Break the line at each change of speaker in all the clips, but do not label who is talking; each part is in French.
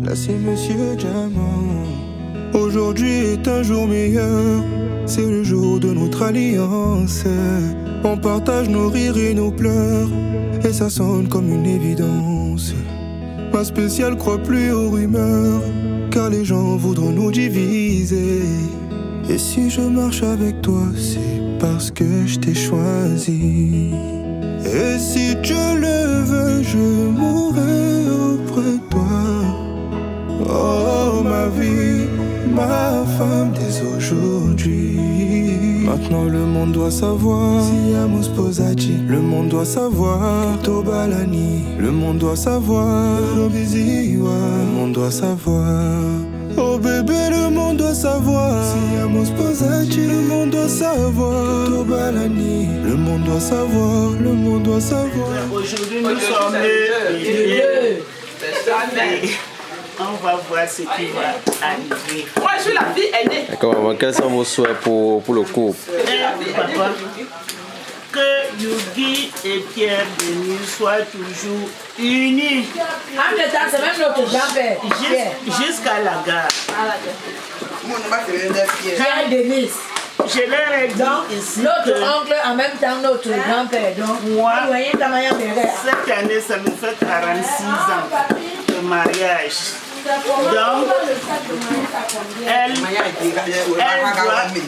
Là c'est Monsieur Diamant. Aujourd'hui est un jour meilleur. C'est le jour de notre alliance. On partage nos rires et nos pleurs. Et ça sonne comme une évidence. Ma spéciale croit plus aux rumeurs, car les gens voudront nous diviser. Et si je marche avec toi, c'est parce que je t'ai choisi. Et si Dieu le veut, je mourrai auprès de toi. Oh ma vie, ma femme dès aujourd'hui. Maintenant le monde doit savoir. Siamo sposati, le monde doit savoir. Tobalani, le monde doit savoir. Robiziwa, le monde doit savoir. Oh bébé, le monde doit savoir. Siamo sposati, le monde doit savoir. Tobalani, le monde doit savoir. Le monde doit savoir.
Aujourd'hui nous sommes les on va voir ce qui va arriver.
Moi je suis la fille aînée.
D'accord, maman, quels sont vos souhaits pour le couple?
Papa, que Yogi et Pierre Denis soient toujours unis.
En même temps, c'est même notre grand-père.
Jusqu'à la gare.
Pierre Denis.
Je leur ai dit ici
Notre
que
oncle, en même temps notre grand-père. Donc,
moi,
vous voyez comment il y a
cette année, ça me fait 46 ans de mariage. Donc,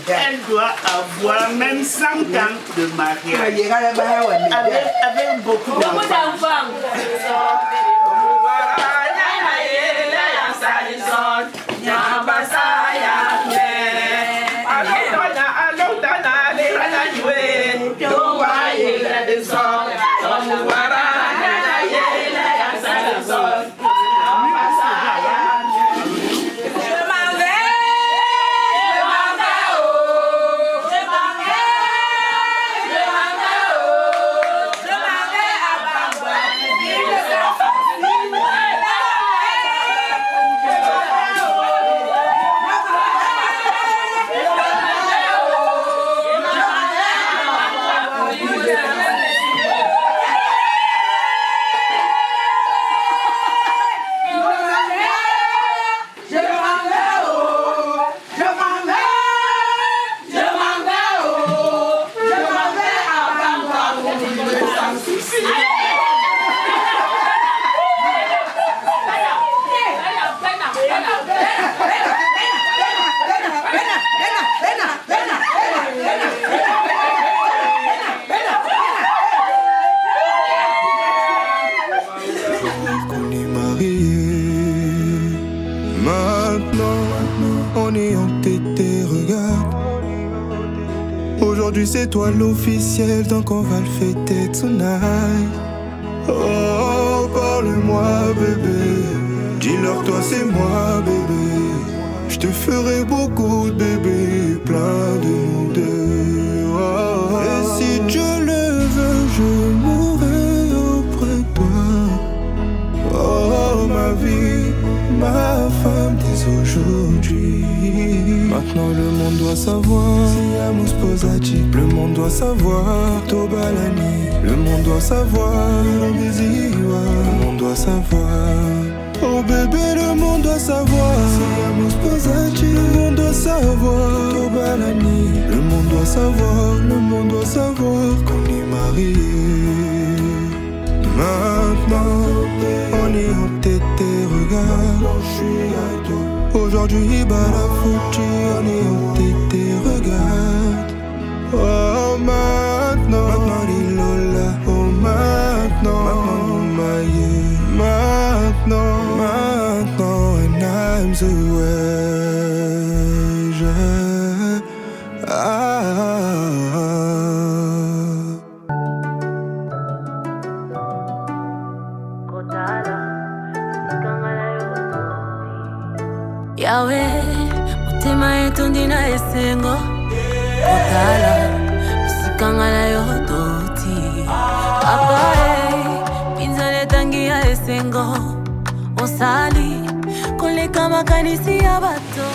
elle doit avoir même 100 ans de mariage. Avec beaucoup d'enfants.
Aujourd'hui c'est toi l'officiel, donc on va le fêter tonight. Oh, parle-moi bébé, dis-leur toi c'est moi bébé. Je te ferai beaucoup de bébés, plein de nous deux. Oh, et si Dieu le veut, je mourrai auprès de toi. Oh ma vie, ma femme dès aujourd'hui. Maintenant le monde doit savoir. Siamo sposati, le monde doit savoir. Tobalani, le monde doit savoir. Robiziwa, le monde doit savoir. Oh bébé, le monde doit savoir. Siamo sposati, le monde doit savoir. Tobalani, le monde doit savoir. Le monde doit savoir qu'on est mariés. Maintenant, on est en tête et regarde. Je suis à toi. Aujourd'hui, Balafuchi, on est en tête et regarde. Oh maintenant, Lilola. Oh maintenant, Maye. Maintenant, and I'm the way.
Yahweh, mutima yetu ndina esengo Kotala, musikangala yodoti Apae, pinzale tangia esengo Osali, koleka makanisi ya bato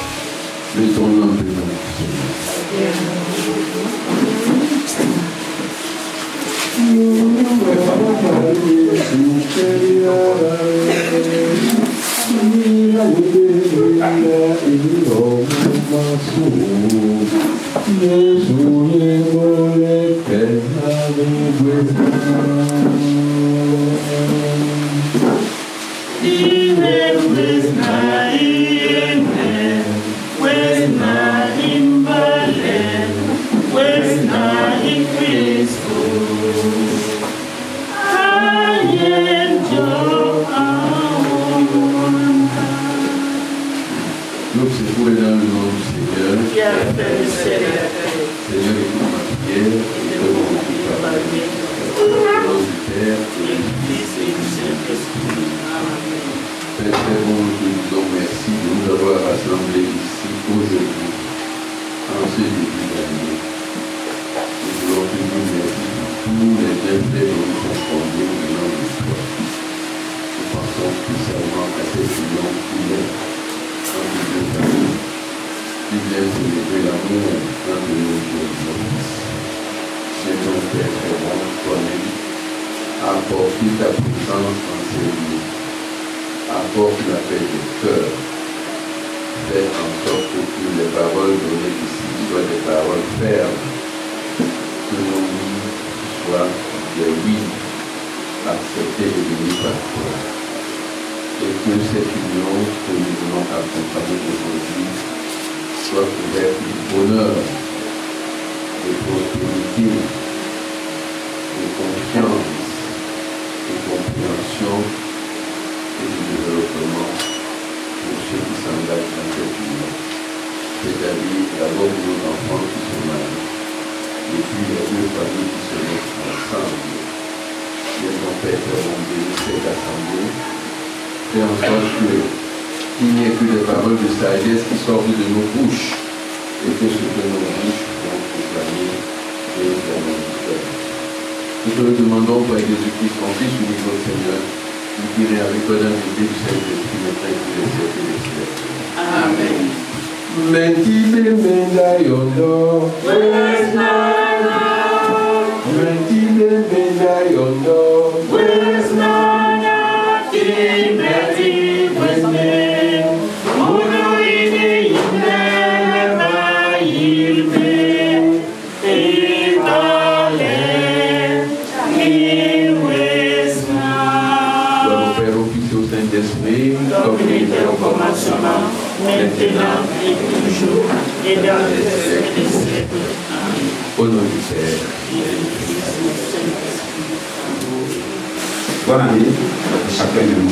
Bonne année à chacun de nous.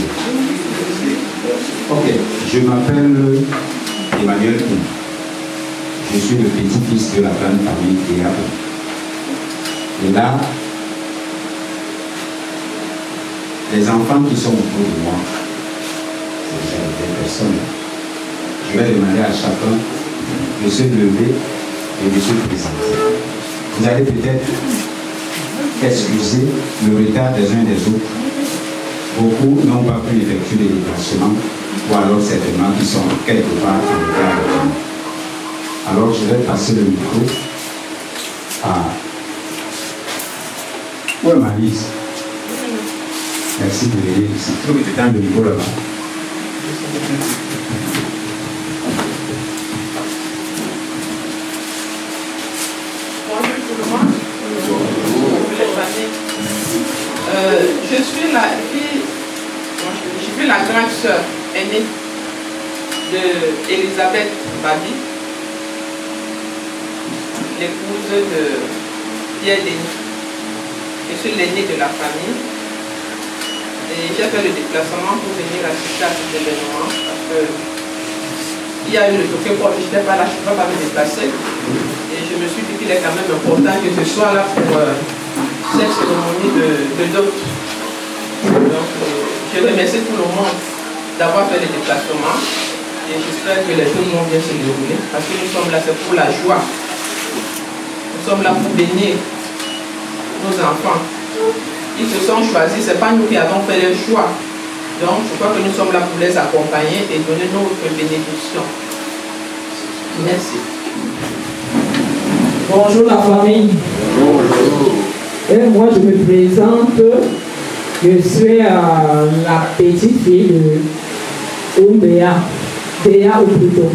Ok, je m'appelle Emmanuel Koum. Je suis le petit-fils de la grande famille Théa. Et là, les enfants qui sont autour de moi, c'est des personnes. Je vais demander à chacun de se lever et de se présenter. Vous allez peut-être excuser le retard des uns et des autres. Beaucoup n'ont pas pu effectuer les déplacements, ou alors certainement qui sont quelque part en retard avec nous. Alors je vais passer le micro à... Où est ma liste? Merci de venir ici. Je trouve que tu as le micro là-bas.
Bonjour tout le monde. Je suis la grande sœur aînée d'Elisabeth Babi, l'épouse de Pierre Denis. Je suis l'aînée de la famille et j'ai fait le déplacement pour venir assister à cet événement parce qu'il y a eu le token pour je n'étais pas là, je ne peux pas me déplacer et je me suis dit qu'il est quand même important que ce soit là pour cette cérémonie de dot. Donc, je remercie tout le monde d'avoir fait le déplacement et j'espère que les choses vont bien se dérouler parce que nous sommes là, c'est pour la joie. Nous sommes là pour bénir nos enfants. Ils se sont choisis, ce n'est pas nous qui avons fait le choix. Donc, je crois que nous sommes là pour les accompagner et donner notre bénédiction. Merci.
Bonjour la famille.
Bonjour.
Et moi je me présente, Je suis la petite fille de Béa ou plutôt.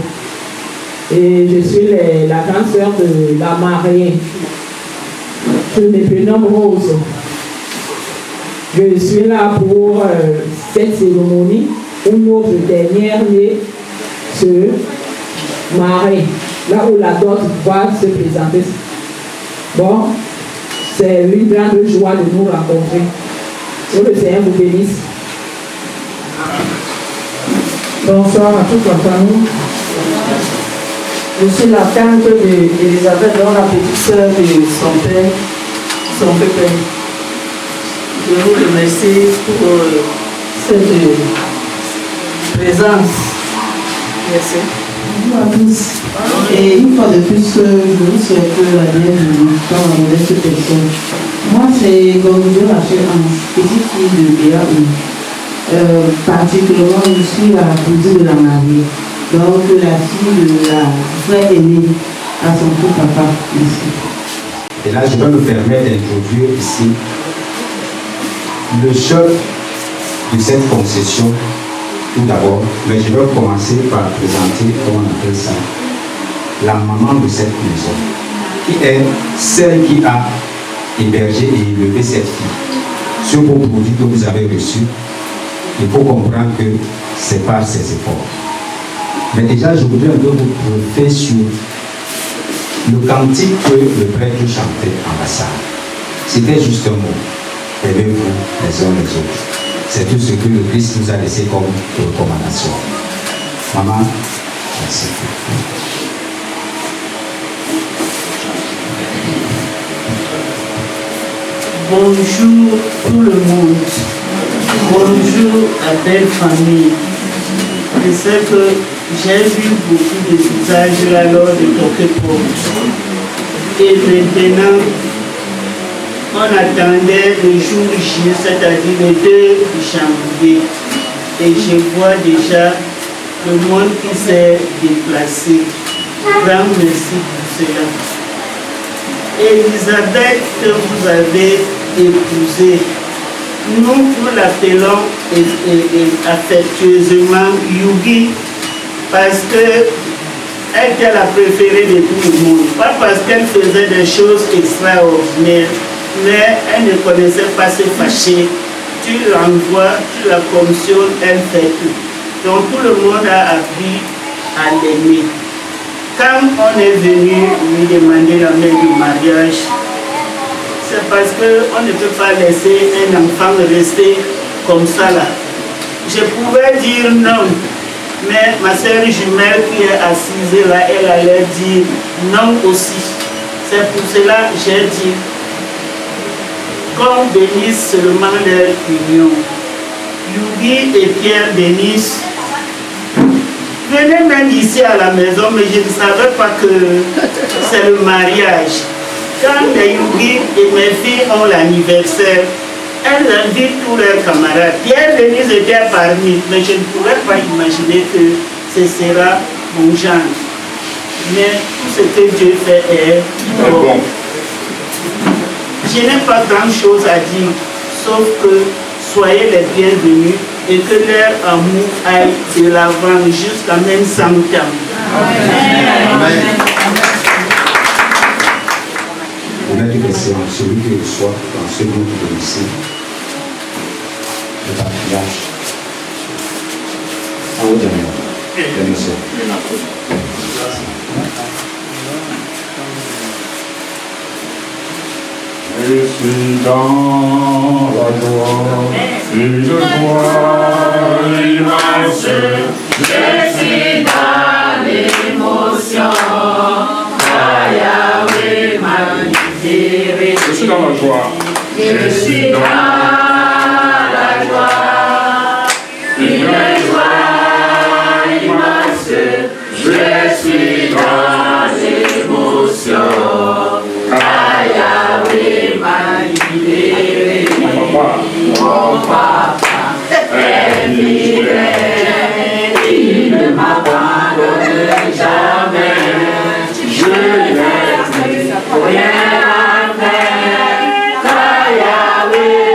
Et je suis la grande sœur de la mariée. Je me prénomme Rose. Je suis là pour cette cérémonie où notre dernière née se marie, là où la dot va se présenter. Bon, c'est une grande joie de nous rencontrer. Que le Seigneur vous bénisse.
Bonsoir à toute la famille. Je suis la tante d'Elisabeth, dont la petite sœur de son père, son pépère. Je vous remercie pour cette présence. Merci. Bonjour à tous. Et une fois de plus, je vous souhaite la bienvenue dans la modeste personne. Moi, c'est Gomido Rachel Ange, petite fille de Béa. Particulièrement, je suis la cousine de la mariée. Donc, la fille de la frère aînée à son tout papa ici.
Et là, je vais me permettre d'introduire ici le chef de cette concession, tout d'abord. Mais je vais commencer par présenter, comment on appelle ça, la maman de cette maison, qui est celle qui a hébergé et élevé cette fille. Ce beau produit que vous avez reçu, il faut comprendre que c'est par ses efforts. Mais déjà, je voudrais un peu vous briefer sur le cantique que le prêtre chantait en la salle. C'était juste un mot. Aimez-vous les uns les autres. C'est tout ce que le Christ nous a laissé comme recommandation. Maman, merci.
Bonjour tout le monde. Bonjour à belle famille. Je sais que j'ai vu beaucoup de visages là lors de quelques portes. Et maintenant, on attendait le jour J, c'est-à-dire le 2 janvier. Et je vois déjà le monde qui s'est déplacé. Grand merci pour cela. Elisabeth que vous avez épousée, nous l'appelons affectueusement Yugi parce qu'elle était la préférée de tout le monde. Pas parce qu'elle faisait des choses extraordinaires, mais elle ne connaissait pas se fâcher. Tu l'envoies, tu la commissionnes, elle fait tout. Donc tout le monde a appris à l'aimer. Quand on est venu lui demander la main du mariage, c'est parce qu'on ne peut pas laisser un enfant rester comme ça là. Je pouvais dire non, mais ma soeur jumelle qui est assise là, elle allait dire non aussi. C'est pour cela que j'ai dit qu'on bénisse seulement leur union. Yugi et Pierre bénissent. Venez même ici à la maison, mais je ne savais pas que c'est le mariage. Quand les Yugi et mes filles ont l'anniversaire, elles invitent tous leurs camarades. Pierre Denise était parmi, mais je ne pourrais pas imaginer que ce sera mon genre. Mais tout ce que Dieu fait est bon. Je n'ai pas grand chose à dire, sauf que soyez les bienvenus et que leur amour aille de l'avant jusqu'à même 100 ans. Amen.
On a dû laisser celui qui reçoit dans ce groupe de lycée le patriarche en haut derrière.
Je suis dans la joie, une joie immense. Je suis dans l'émotion. Yahweh m'a libéré. Je suis dans la joie. Je suis dans la joie. Une joie immense. Je suis dans l'émotion. Yahweh m'a libéré. Mon papa est libéré. Il ne m'abandonne jamais. Je n'ai plus rien à faire. Yahweh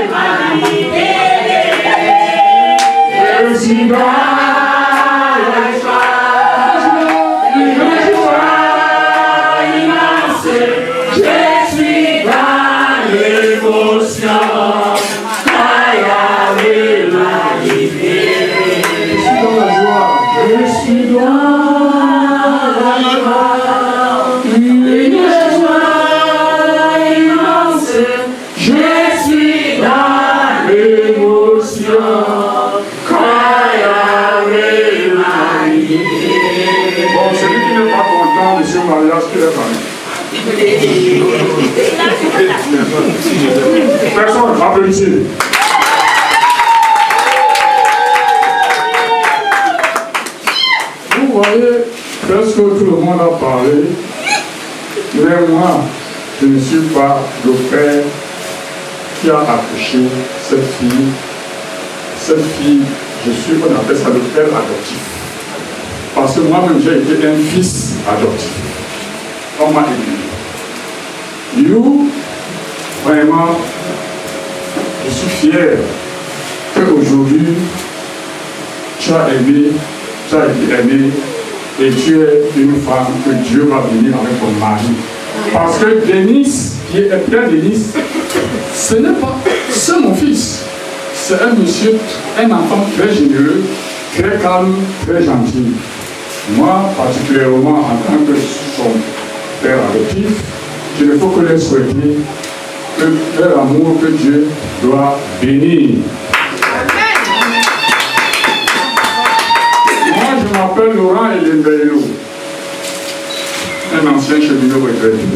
Personne, applaudissez. Vous voyez, presque tout le monde a parlé, mais moi, je ne suis pas le père qui a accouché cette fille. Cette fille, je suis, on appelle ça le père adoptif. Parce que moi-même, j'ai été un fils adoptif. On m'a élevé. You, vraiment, je suis fier qu'aujourd'hui, tu as aimé, tu as été aimé, et tu es une femme que Dieu va venir avec ton mari. Parce que Denis, qui est Pierre Denis, ce n'est pas, c'est mon fils. C'est un monsieur, un enfant très généreux, très calme, très gentil. Moi, particulièrement en tant que son père adoptif, je ne peux que leur souhaiter que leur amour que Dieu doit bénir. Moi, je m'appelle Laurent Elembello, un ancien cheminot retraité.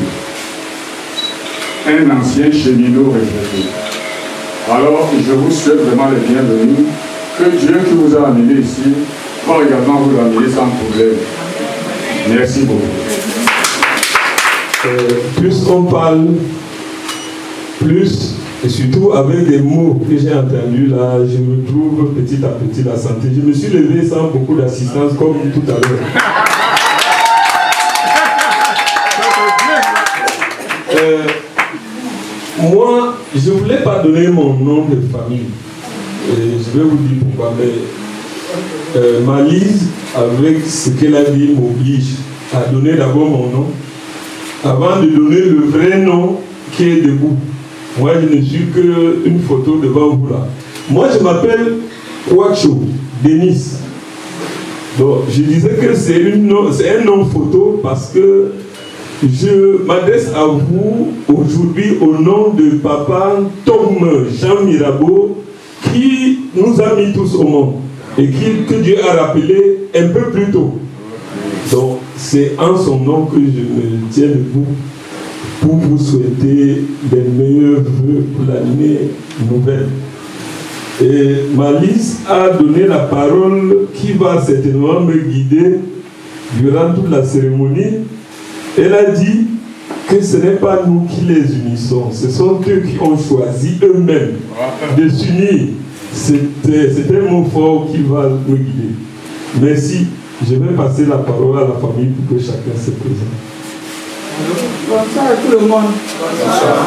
Un ancien cheminot retraité. Alors, je vous souhaite vraiment les bienvenus. Que Dieu qui vous a amené ici va également vous amener sans problème. Merci beaucoup.
Plus on parle, plus, et surtout avec des mots que j'ai entendus là, je me trouve petit à petit la santé. Je me suis levé sans beaucoup d'assistance comme tout à l'heure. Moi, je ne voulais pas donner mon nom de famille. Et je vais vous dire pourquoi. Mais Malise, avec ce qu'elle a dit, m'oblige à donner d'abord mon nom, avant de donner le vrai nom qui est debout. Moi, je ne suis qu'une photo devant vous là. Moi, je m'appelle Kwacho Denis. Donc, je disais que c'est un nom photo parce que je m'adresse à vous aujourd'hui au nom de papa Tom Jean Mirabeau qui nous a mis tous au monde et que Dieu a rappelé un peu plus tôt. Donc c'est en son nom que je me tiens debout pour vous souhaiter des meilleurs vœux pour l'année nouvelle. Et Malise a donné la parole qui va certainement me guider durant toute la cérémonie. Elle a dit que ce n'est pas nous qui les unissons, ce sont eux qui ont choisi eux-mêmes de s'unir. C'est un mot fort qui va me guider. Merci. Je vais passer la parole à la famille pour que chacun se présente.
Bonsoir à tout le monde. Bonsoir.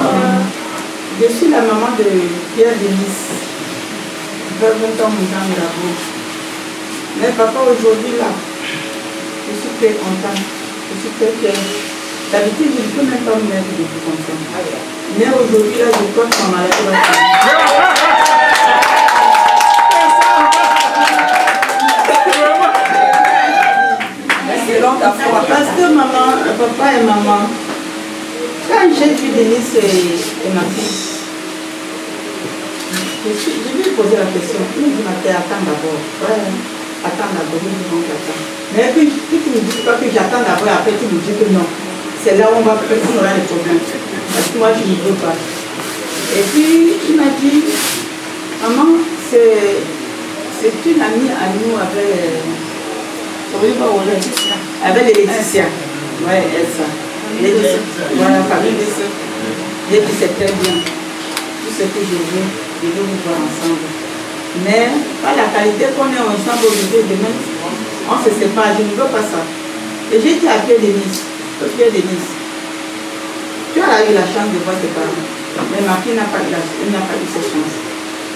Je suis la maman de Pierre Denis. Je vais vous donner mon Mirabeau. Mais papa, aujourd'hui là, je suis très contente. Je suis très fière. D'habitude, je ne peux même pas me mettre de tout comme ça. Mais aujourd'hui, là, je crois que ma maladie va finir. Parce que maman, papa et maman, quand j'ai vu Denis et ma fille, je lui ai posé la question. Il me dit, attends d'abord. Ouais, attends d'abord, je dis donc attends. Mais puis, tu ne me dis pas que j'attends d'abord et après tu me dis que non. C'est là où on va faire, on aura des problèmes. Parce que moi, je ne veux pas. Et puis, il m'a dit, maman, c'est une amie à nous avec les Laetitia. Ouais, elle ça. Voilà, famille de ça. J'ai dit c'est très bien. Tout ce que je veux vous voir ensemble. Mais pas la qualité qu'on est ensemble aujourd'hui demain, on se sépare. Je ne veux pas ça. Et j'ai dit à Pierre Denis, tu as eu la chance de voir tes parents. Mais ma fille n'a pas eu cette chance.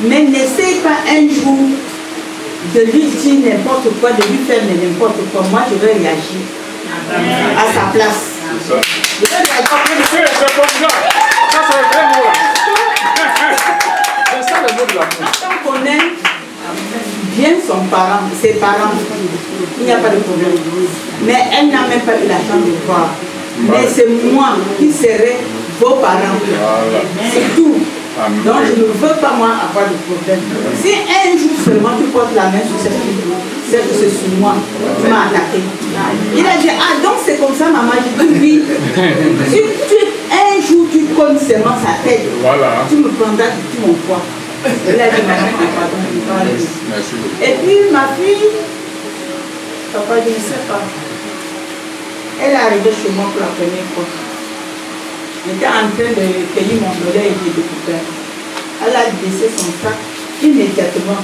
Mais n'essaye pas un jour de lui dire n'importe quoi, de lui faire n'importe quoi. Moi, je vais réagir à sa place. Je vais réagir. C'est comme ça. Ça, c'est le vrai mot. C'est ça le mot de l'amour. Quand on connaît bien ses parents, il n'y a pas de problème. Mais elle n'a même pas eu la chance de voir. Mais c'est moi qui serai vos parents. C'est tout. Donc je ne veux pas moi avoir de problème. Si un jour seulement tu portes la main sur cette fille, c'est que c'est sur moi qui m'a attaqué.
Il a dit, ah donc c'est comme ça maman, j'ai dit oui. Si un jour tu connais seulement sa tête, voilà. Tu me prendras tout mon poids. Il a dit maman, pardon, merci. Et puis ma fille, papa je ne sais pas. Elle est arrivée chez moi pour la première fois. J'étais en train de cueillir mon oreille et de découper. Elle a baissé son sac immédiatement.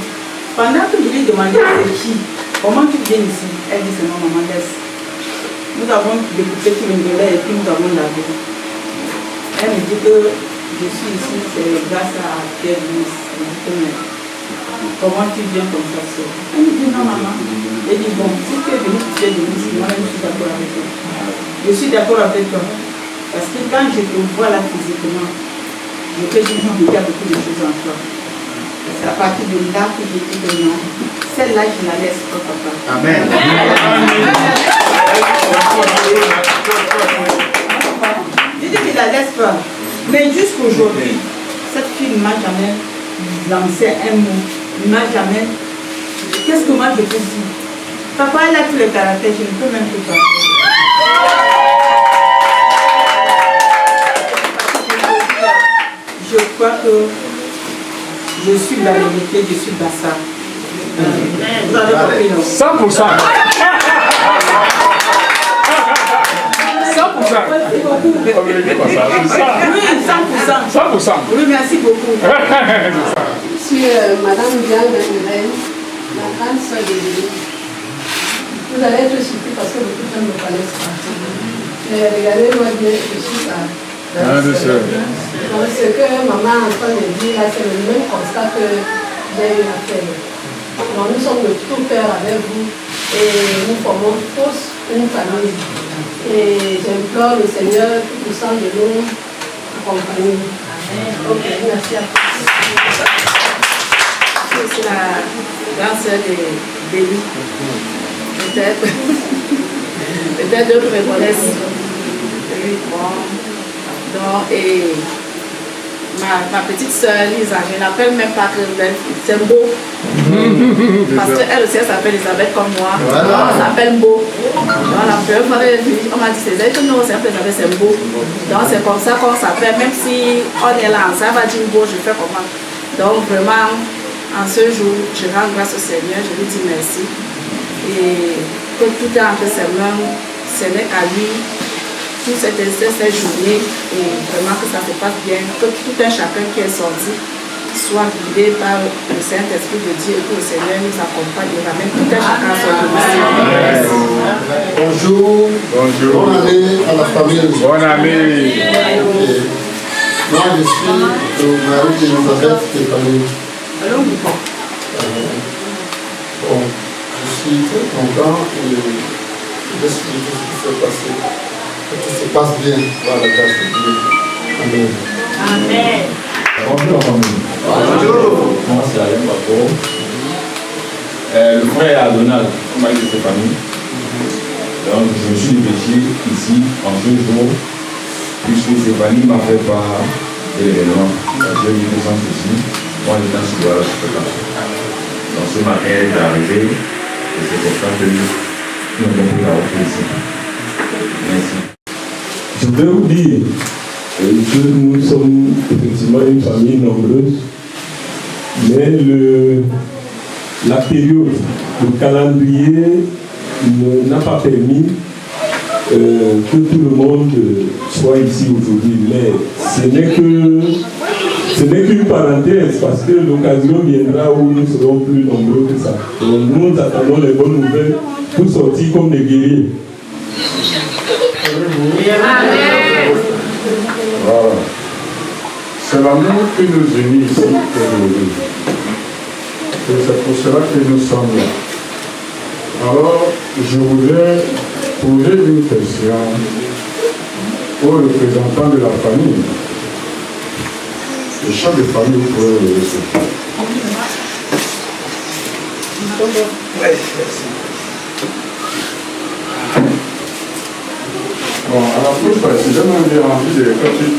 Pendant que je lui demandais c'est qui, comment tu viens ici, elle dit c'est non maman laisse. Nous avons découpé tout le oreille et puis nous avons lavé. Elle me dit que je suis ici, c'est grâce à Pierre Louis. Comment tu viens comme ça seul? Elle me dit non maman. Elle dit bon, si tu es venu pour Pierre Louis, moi je suis d'accord avec toi. Je suis d'accord avec toi. Parce que quand je te vois là physiquement, je peux dire qu'il y a beaucoup de choses en toi. C'est à partir de là que je dis que non. Celle-là, je la laisse pas, papa. Amen. Je dis qu'il la laisse pas. Mais jusqu'aujourd'hui, cette fille ne m'a jamais lancé un mot. Ne m'a jamais. Qu'est-ce que moi je peux dire? Papa, elle a tout le caractère, je ne peux même plus parler. Je crois que je suis la vérité, je suis Bassa. Vous avez compris, non?
100%. 100%.
Oui, 100%.
100%.
Oui, merci beaucoup.
Je suis Madame Diane Benguren, la grande soeur de Dieu. Vous allez être surpris parce que beaucoup de gens ne me connaissent pas. Mais regardez-moi bien, je suis ça. Donc, ce que maman est en train de dire là, c'est le même constat que j'ai eu à faire. Donc, nous sommes de tout cœur avec vous et nous formons tous une famille. Et j'implore le Seigneur Tout-Puissant de nous accompagner. Ok, merci à tous.
Je suis la grande sœur de Béli. Peut-être d'autres me connaissent. Oui, bon. Donc, et ma petite soeur Lisa, je n'appelle même pas que c'est Mbo. Parce qu'elle aussi, elle s'appelle Elisabeth comme moi. Voilà. On s'appelle Mbo. Donc, la première fois, on m'a dit, c'est nous, c'est Mbo. Donc, c'est comme ça qu'on s'appelle, même si on est là ensemble, elle va dire Mbo, je fais comment. Donc, vraiment, en ce jour, je rends grâce au Seigneur, je lui dis merci. Et que tout est entre ses mains, ce n'est qu'à lui. Toute cette journée, et vraiment que ça se passe bien, que tout un chacun qui est sorti soit guidé par le Saint-Esprit de Dieu et que le Seigneur nous accompagne et ramène tout un chacun à son domicile.
Bonjour. Bonjour. Bonne année à la famille.
Bonne année.
Moi, je suis le mari d'Elisabeth Stéphanie. Bon, je suis très content et j'espère que tout ce qui s'est passé. Que tout se passe bien par la grâce de Dieu. Amen.
Amen.
Bonjour famille. Bonjour. Moi c'est Alain Bako. Le frère Adonal, mari de Stéphanie. Donc je me suis dépêché ici en 2 jours, puisque Stéphanie m'a fait part de l'événement. J'ai eu des soucis. Moi j'étais sur la fréquence. Donc ce matin elle est arrivée et c'est pour ça que nous avons pris la reprise ici. Merci.
Je voudrais vous dire que nous sommes effectivement une famille nombreuse, mais la période, le calendrier n'a pas permis que tout le monde soit ici aujourd'hui. Mais ce n'est qu'une parenthèse parce que l'occasion viendra où nous serons plus nombreux que ça. Donc nous attendons les bonnes nouvelles pour sortir comme des guerriers.
Voilà. C'est l'amour qui nous unit ici aujourd'hui. Et c'est pour cela que nous sommes là. Alors, je voudrais poser une question aux représentants de la famille. Le chef de famille, vous pouvez le laisser. Bon, à la prochaine fois, si jamais on a envie de faire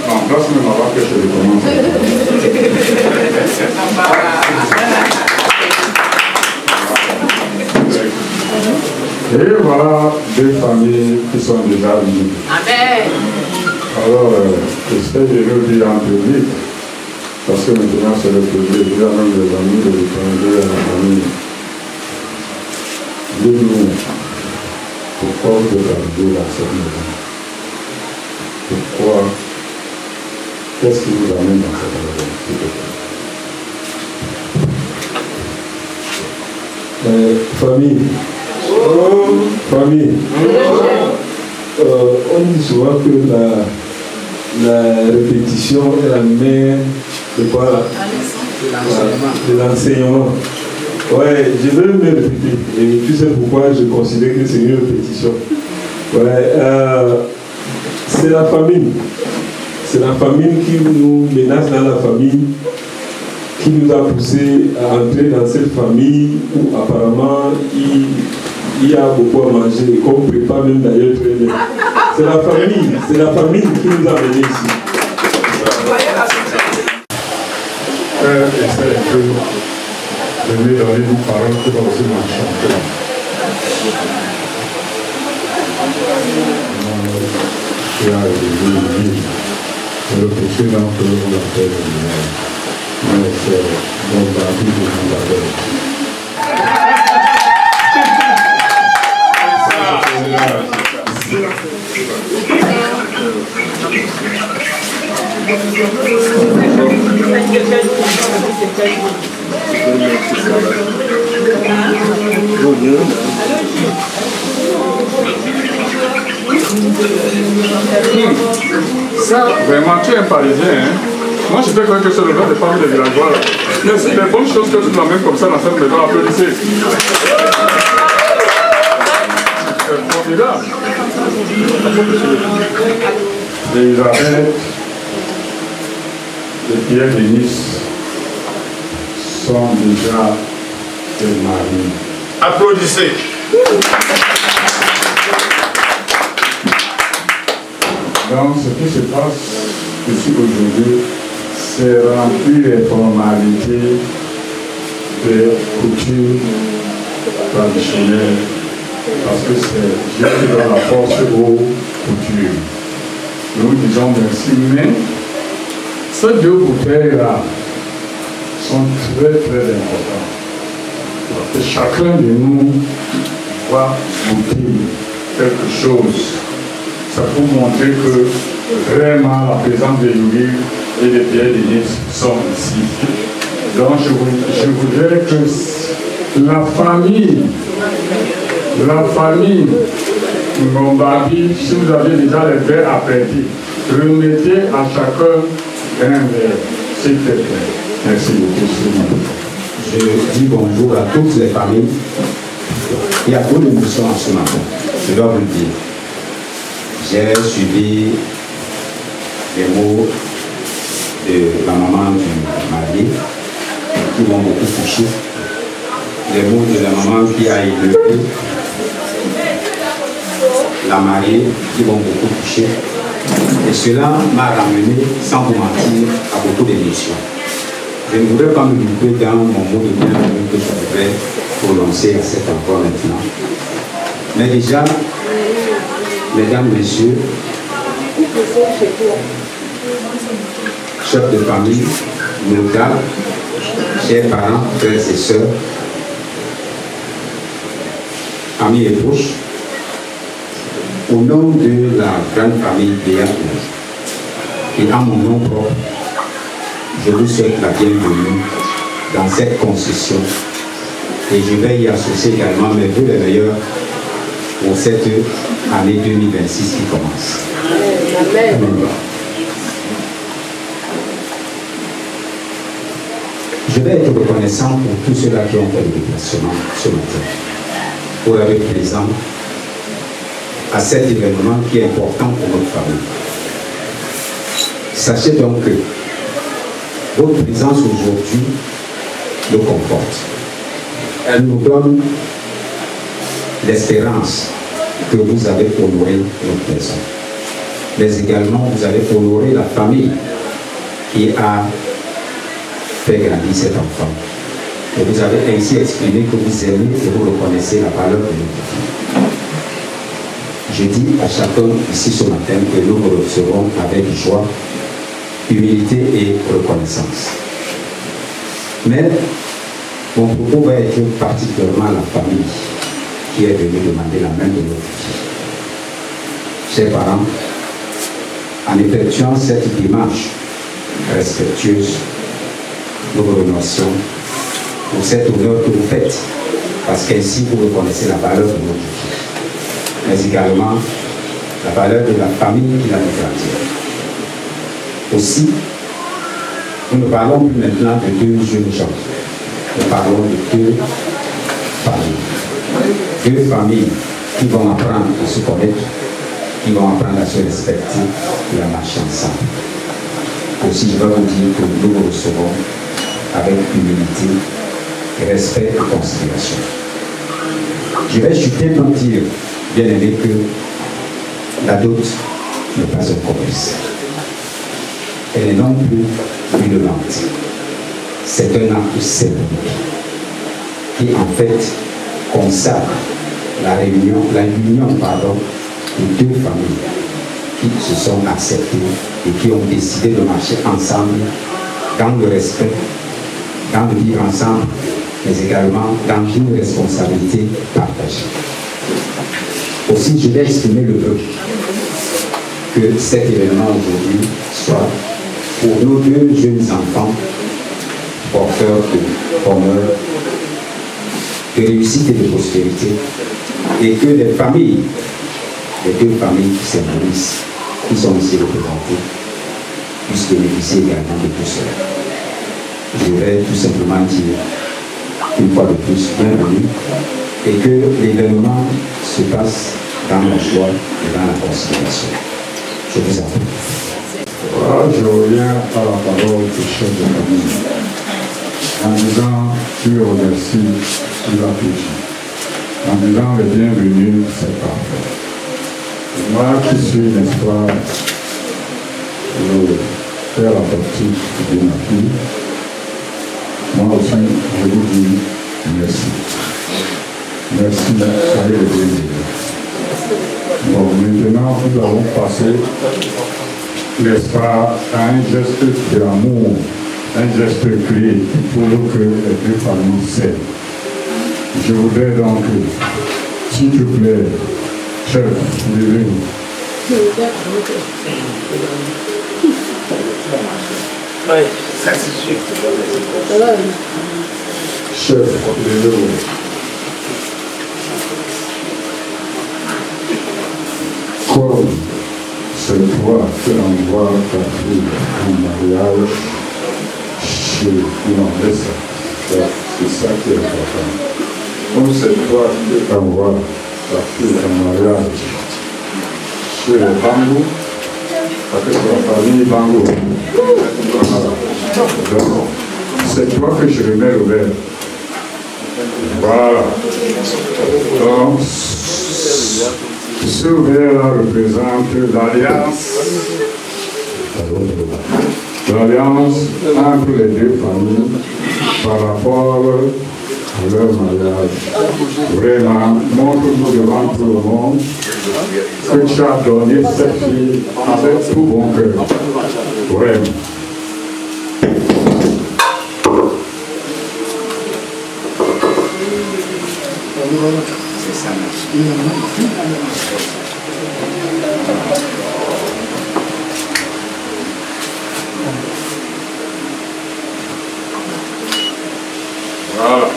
en place, même avant que je commence. Et voilà deux familles qui sont déjà unies.
Amen.
Alors, j'espère de le dire en public, parce que maintenant c'est le public, il y a même les amis de l'étranger, la famille. Dites-nous, pourquoi vous êtes arrivé dans cette maison? Pourquoi? Qu'est-ce qui vous amène dans cette maison, s'il te plaît?
Famille. Famille. On dit souvent que la répétition est la mère de quoi? De l'enseignement. Ouais, je vais me répéter. Et tu sais pourquoi je considère que c'est une répétition. Ouais, c'est la famille. C'est la famille qui nous menace dans la famille, qui nous a poussé à entrer dans cette famille où apparemment il y a beaucoup à manger, qu'on prépare même d'ailleurs très bien. C'est la famille qui nous a menés ici.
Essaye un peu de me donner une parole qui va aussi m'enchanter. Tu as élevé le péché dans que l'on l'appelle le mal. Mais c'est mon parti que vous appelle.
Ça, vraiment, tu es un Parisien, hein? Moi, je fais croire que c'est le genre de famille des villageois. Mais c'est des bonnes choses que tu l'amènes comme ça dans cette maison, applaudissez. C'est formidable.
Elisabeth et Pierre-Denis sont déjà des maris.
Applaudissez.
Donc, ce qui se passe ici aujourd'hui, c'est remplir les formalités des coutumes traditionnelles, parce que c'est Dieu qui donne la force aux coutumes. Nous disons merci, mais ces deux bouteilles-là sont très très importantes. Parce que chacun de nous va goûter quelque chose. C'est pour montrer que vraiment la présence de Yuri et de Pierre-Denis sont ici. Donc je voudrais que la famille Ngombabi, si vous avez déjà les verres apéritifs, remettez à chacun un verre, s'il te plaît. Merci beaucoup.
Je dis bonjour à toutes les familles. Il y a beaucoup d'émotions en ce matin, je dois vous le dire. J'ai suivi les mots de la maman du marié qui m'ont beaucoup touché, les mots de la maman qui a élevé la mariée qui m'ont beaucoup touché. Et cela m'a ramené, sans vous mentir, à beaucoup d'émotions. Je ne voudrais pas me limiter dans mon mot de bienvenue que je voudrais prononcer à cet endroit maintenant. Mais déjà, mesdames, messieurs, chefs de famille, notables, chers parents, frères et sœurs, amis et proches, au nom de la grande famille Béat et en mon nom propre, je vous souhaite la bienvenue dans cette concession et je vais y associer également mes vœux les meilleurs pour cette année 2026 qui commence. Amen. Je vais être reconnaissant pour tous ceux-là qui ont fait le déplacement ce matin, pour être présent à cet événement qui est important pour notre famille. Sachez donc que votre présence aujourd'hui nous conforte. Elle nous donne l'espérance que vous avez honoré notre personne. Mais également, vous avez honoré la famille qui a fait grandir cet enfant. Et vous avez ainsi exprimé que vous aimez et vous reconnaissez la valeur de notre vie. Je dis à chacun ici ce matin que nous vous recevrons avec joie, humilité et reconnaissance. Mais mon propos va être particulièrement à la famille qui est venue demander la main de notre fille. Chers parents, en effectuant cette démarche respectueuse, nous vous remercions pour cet honneur que vous faites, parce qu'ainsi vous reconnaissez la valeur de notre vie, mais également la valeur de la famille qui l'a fait grandir. Aussi, nous ne parlons plus maintenant de deux jeunes gens, nous parlons de deux familles. Deux familles qui vont apprendre à se connaître, qui vont apprendre à se respecter et à marcher ensemble. Aussi, je vais vous dire que nous vous recevrons avec humilité, respect et considération. Je vais chuter pour dire, bien aimé, que la dot n'est pas un commerce. Elle est non plus une vente. C'est un acte symbolique qui, en fait, consacre l'union de deux familles qui se sont acceptées et qui ont décidé de marcher ensemble dans le respect, dans le vivre ensemble, mais également dans une responsabilité partagée. Aussi, je vais exprimer le vœu que cet événement aujourd'hui soit pour nos deux jeunes enfants porteurs de bonheur, de réussite et de prospérité, et que les deux familles qui symbolisent, qui sont ici représentées, puissent bénéficier également de tout cela. Je vais tout simplement dire une fois de plus bienvenue et que l'événement se passe dans la joie et dans la considération. Je vous en prie.
Voilà, je reviens à la parole du chef de famille en disant tu remercies l'appétit, en disant le bienvenu, c'est parfait. Et moi qui suis, n'est-ce pas, le père adoptif de ma fille, moi aussi, je vous dis merci. Merci, soyez le bienvenu. Bon, maintenant, nous allons passer, n'est-ce pas, à un geste d'amour, un geste clé pour que les deux familles s'aiment. Je voudrais donc, s'il te plaît, chef, levez-vous.
Oui, ça c'est sûr.
Chef, levez-vous. Comme c'est toi qui envoies ta fille en mariage chez l'Andessa, c'est ça qui est important. Comme c'est toi qui envoies ta fille en mariage chez les Bangou, parce que c'est la famille Bangou. Donc, c'est toi que je remets le verre. Voilà. Donc, ce verre-là représente l'alliance entre les deux familles par rapport à leur mariage. Vraiment, montre-nous devant tout le monde que tu as donné cette fille avec tout bon cœur. Vraiment.
C'est ça.
Voilà.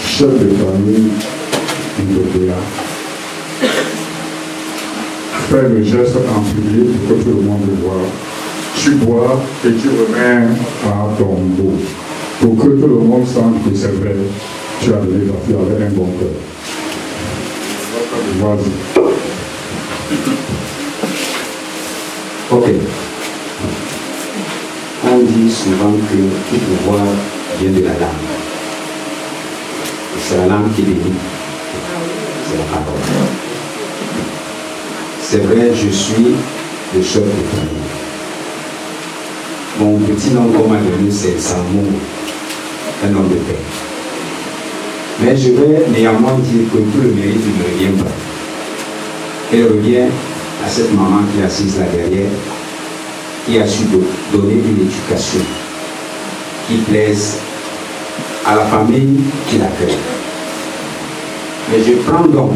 Chef de famille, Ndobéa, fais le geste en public pour que tout le monde le voit. Tu bois et tu remets à ton dos. Pour que tout le monde sente que c'est vrai, tu as donné ta fille avec un bon cœur. Vas-y.
Ok. On dit souvent que tout pouvoir vient de la langue. Et c'est la langue qui bénit. C'est la parole. C'est vrai, je suis le chef de famille. Mon petit nom qu'on m'a donné, c'est Samour, un homme de paix. Mais je vais néanmoins dire que tout le mérite ne me revient pas. Elle revient à cette maman qui est assise là derrière, qui a su donner une éducation qui plaise à la famille qui l'accueille. Mais je prends donc,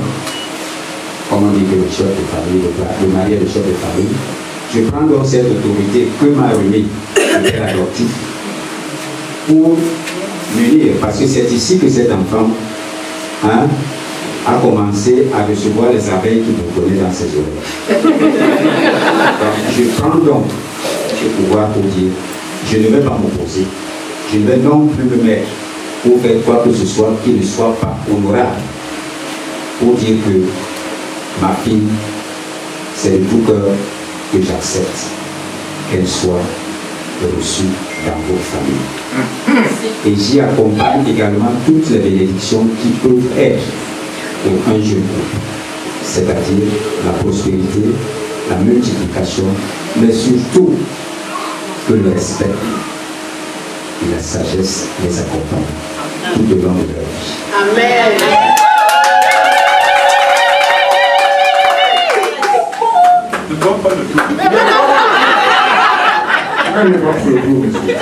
comme on dit que le chef de famille, le mari est le chef de famille, je prends donc cette autorité que m'a remis le père adoptif pour l'unir, parce que c'est ici que cet enfant a commencé à recevoir les abeilles qui vous connaissent dans ses oreilles. Donc, je prends donc ce pouvoir pour dire, je ne vais pas m'opposer, je ne vais non plus me mettre pour faire quoi que ce soit qui ne soit pas honorable, pour dire que ma fille, c'est de tout cœur que j'accepte qu'elle soit reçue dans vos familles. Et j'y accompagne également toutes les bénédictions qui peuvent être pour un jeune couple, c'est-à-dire la prospérité, la multiplication, mais surtout que le respect et la sagesse les accompagnent tout au long de leur vie.
Amen.
Ne donne pas le tout. Elle n'est pas sur le tout, monsieur.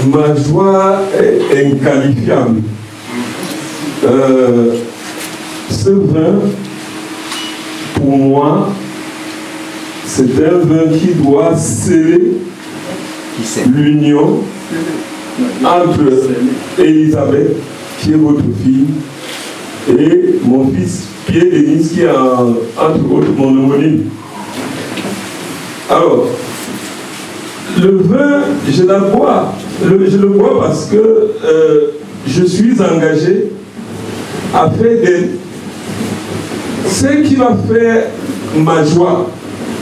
Ma joie est inqualifiable. Ce vin, pour moi, c'est un vin qui doit sceller l'union entre Elisabeth, qui est votre fille, et mon fils Pierre-Denis, qui est entre autres mon homonyme. Alors, le vin, je le bois parce que je suis engagé à faire ce qui va faire ma joie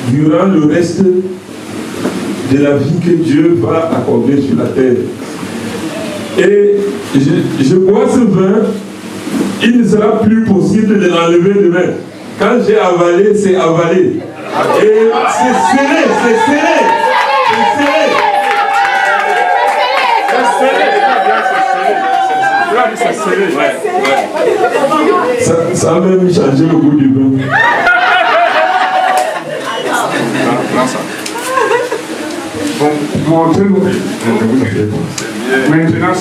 durant le reste de la vie que Dieu va accorder sur la terre. Et je bois ce vin, il ne sera plus possible de l'enlever demain. Quand j'ai avalé, c'est avalé. Et c'est serré, c'est serré. Ça a même changé le goût du vin.
Bon, montrez-nous. Maintenant,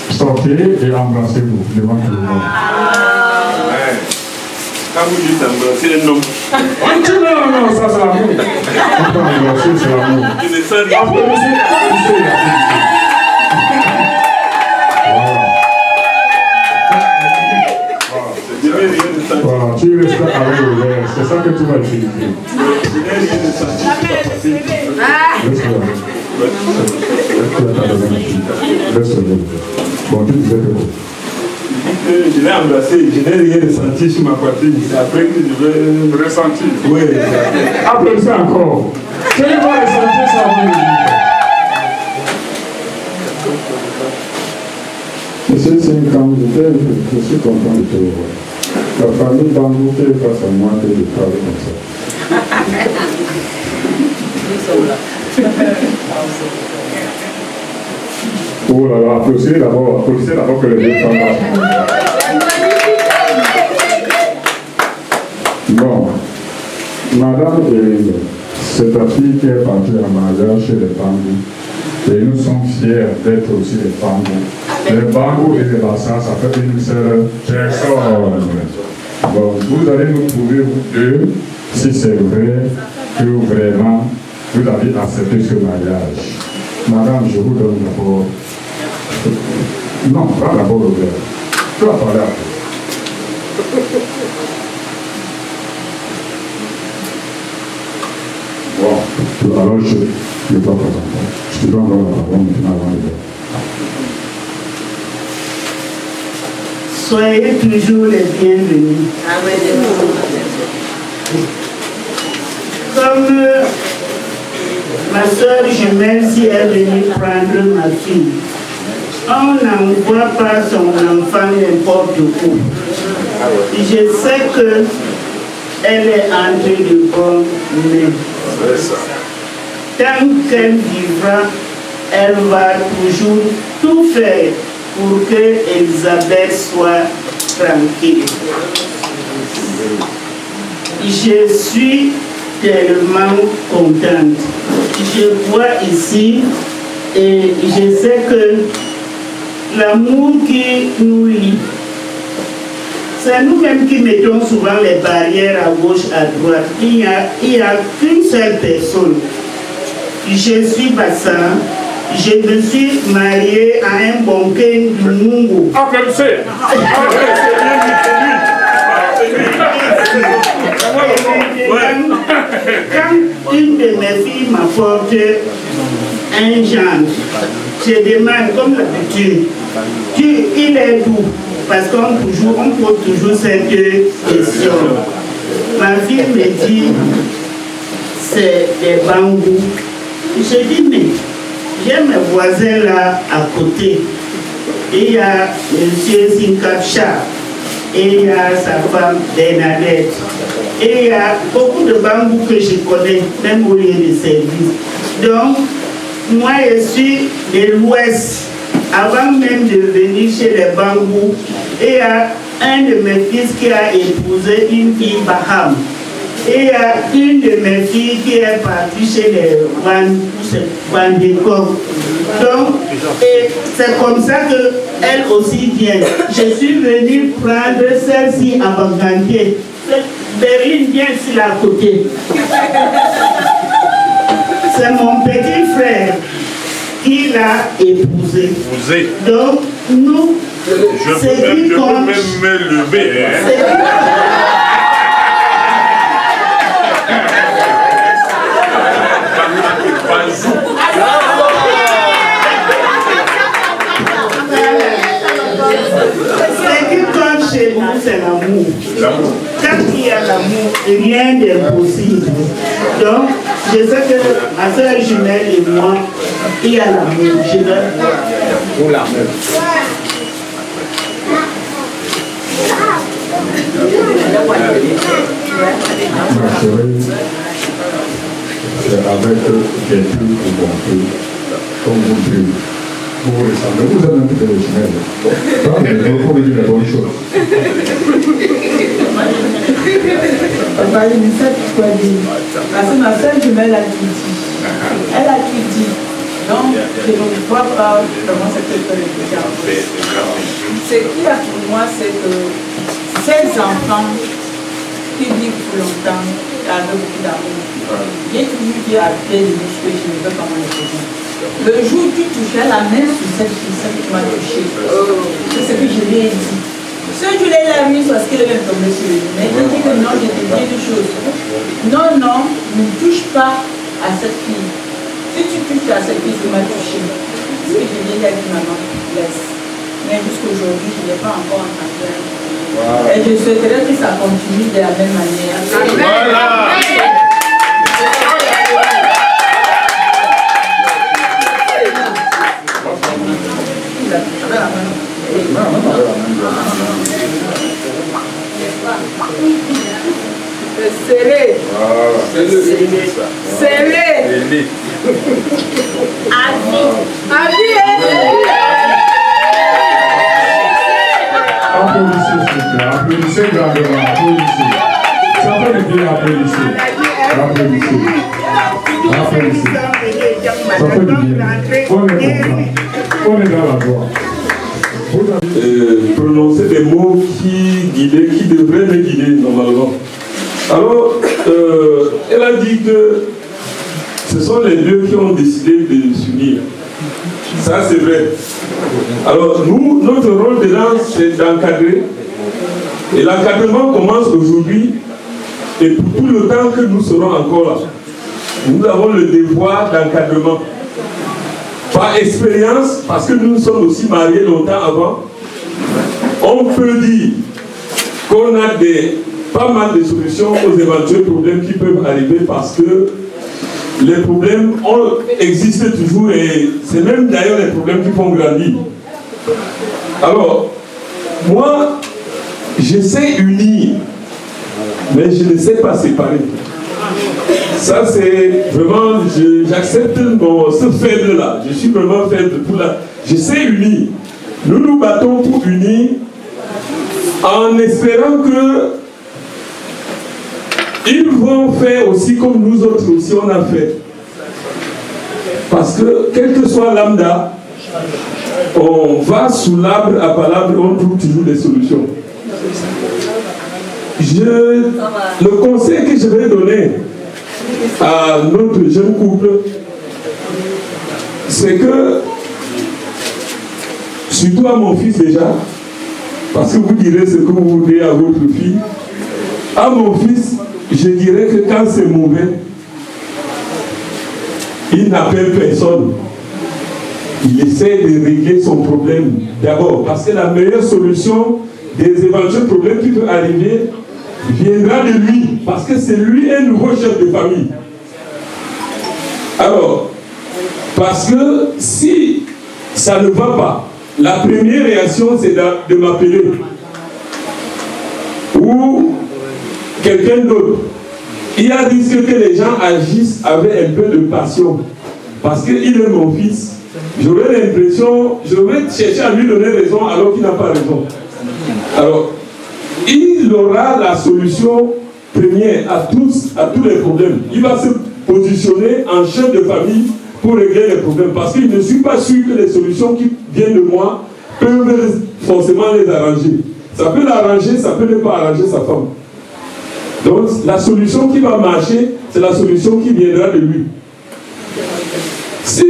sortez et embrassez-vous devant tout le monde.
Quand vous dites embrasser un homme.
Non, ça c'est l'amour. On peut embrasser, c'est l'amour. Voilà, tu restes avec le verre, c'est ça que tu vas utiliser. Bon, tu disais que
je l'ai embrassé, je n'ai rien ressenti sur ma poitrine. C'est après que je vais
ressentir.
Oui.
Applaudissez encore. Tu vas ressentir ça avant le dire. Monsieur Sinkam, je suis content de te voir. La famille Bambou qui est face à moi, de parler comme ça. Oh là là, applaudissez d'abord que les deux femmes marchent. Bon, Madame Eline, c'est ta fille qui est partie en mariage chez les Bambou. Et nous sommes fiers d'être aussi les Bambou. Les Bambou et les bassins, ça fait une seule personne. Bon, vous allez nous prouver, vous deux, si c'est vrai que vraiment vous avez accepté ce mariage. Madame, je vous donne d'abord. Non, pas d'abord le verre. Tu vas parler après. Bon, alors je dois présenter. Je dois avoir la parole maintenant avant le verre.
Soyez toujours les bienvenus. Comme ma soeur jumelle, si elle venait prendre ma fille, On n'envoie pas son enfant n'importe où. Je sais qu'elle est entrée de bonne main. Tant qu'elle vivra, elle va toujours tout faire pour que Elisabeth soit tranquille. Je suis tellement contente. Je vois ici et je sais que l'amour qui nous lie, c'est nous-mêmes qui mettons souvent les barrières à gauche, à droite. Il n'y a qu'une seule personne. Je suis Bassan. Je me suis mariée à un bonquet du Mungu. Quand une de mes filles m'apporte un gendre, je demande comme d'habitude, il est d'où? Parce qu'on pose toujours cette question. Ma fille me dit, c'est des bambous. Je dis, mais j'ai mes voisins là à côté. Il y a M. Sinkapcha, et il y a sa femme Bernadette. Et il y a beaucoup de bambous que je connais, même au lieu de service. Donc, moi je suis de l'Ouest. Avant même de venir chez les bambous, il y a un de mes fils qui a épousé une fille Baham. Et il y a une de mes filles qui est partie chez les Bandéco. Donc, c'est comme ça qu'elle aussi vient. Je suis venue prendre celle-ci à Banganté. Berlin vient ici à côté. C'est mon petit frère qui l'a épousé. Donc, nous, c'est
je peux même me lever.
Ce qui compte chez nous, c'est l'amour. Quand il y a l'amour, rien n'est possible. Donc, je sais que ma soeur jumelle et moi, il y a l'amour. Je dois pour l'amour.
C'est avec des trucs ou bonté, comme vous dites. Vous ressemblez, vous avez un peu de jumelle. Vous pouvez dire la bonne chose.
Papa, il me sait quoi dire. Parce que ma soeur jumelle a tout dit. Elle a tout dit. Donc, je ne vois pas comment c'est que je peux dire. Ce qu'il y a pour moi, c'est que ces enfants qui vivent pour longtemps avec beaucoup d'amour, j'ai toujours dit à Pierre de que je ne veux pas m'en épouser. Le jour où tu touchais la main sur cette fille, celle qui m'a touché, c'est ce que je lui ai dit. Ce jour-là, il a mis parce qu'il est tombé sur lui. Mais il dit que non, je te dis une chose. Non, non, ne touche pas à cette fille. Si tu touches à cette fille qui m'a touché, ce que je lui ai dit, maman, laisse. Mais jusqu'aujourd'hui, je n'ai pas encore entendu. Et je souhaiterais que ça continue de la même manière. Voilà.
Serré. Serré.
Applaudissez, s'il vous plaît. Applaudissez grandement. Applaudissez. Ça fait du bien, applaudissez. Applaudissez. Applaudissez. Ça fait du bien. On est dans la joie.
Prononcer des mots qui devraient me guider normalement. Alors, elle a dit que ce sont les deux qui ont décidé de s'unir. Ça, c'est vrai. Alors, nous, notre rôle dedans, c'est d'encadrer. Et l'encadrement commence aujourd'hui. Et pour tout le temps que nous serons encore là, nous avons le devoir d'encadrement. Par expérience, parce que nous nous sommes aussi mariés longtemps avant, on peut dire qu'on a pas mal de solutions aux éventuels problèmes qui peuvent arriver parce que les problèmes existent toujours et c'est même d'ailleurs les problèmes qui font grandir. Alors, moi, je sais unir, mais je ne sais pas séparer. Ça, c'est vraiment, j'accepte ce faible-là. Je suis vraiment faible pour la. Je sais unir. Nous nous battons pour unir en espérant que ils vont faire aussi comme nous autres aussi on a fait. Parce que, quel que soit lambda, on va sous l'arbre à palabre, on trouve toujours des solutions. Le conseil que je vais donner à notre jeune couple, c'est que, surtout à mon fils déjà, parce que vous direz ce que vous voulez à votre fille, à mon fils, je dirais que quand c'est mauvais, il n'appelle personne. Il essaie de régler son problème d'abord, parce que la meilleure solution des éventuels problèmes qui peuvent arriver viendra de lui, parce que c'est lui un nouveau chef de famille. Alors, parce que si ça ne va pas, la première réaction c'est de m'appeler ou quelqu'un d'autre. Il y a risque que les gens agissent avec un peu de passion, parce qu'il est mon fils. J'aurais l'impression, je vais chercher à lui donner raison alors qu'il n'a pas raison. Alors, il aura la solution première à tous les problèmes. Il va se positionner en chef de famille pour régler les problèmes. Parce qu'il ne suis pas sûr que les solutions qui viennent de moi peuvent forcément les arranger. Ça peut l'arranger, ça peut ne pas arranger sa femme. Donc la solution qui va marcher, c'est la solution qui viendra de lui. Si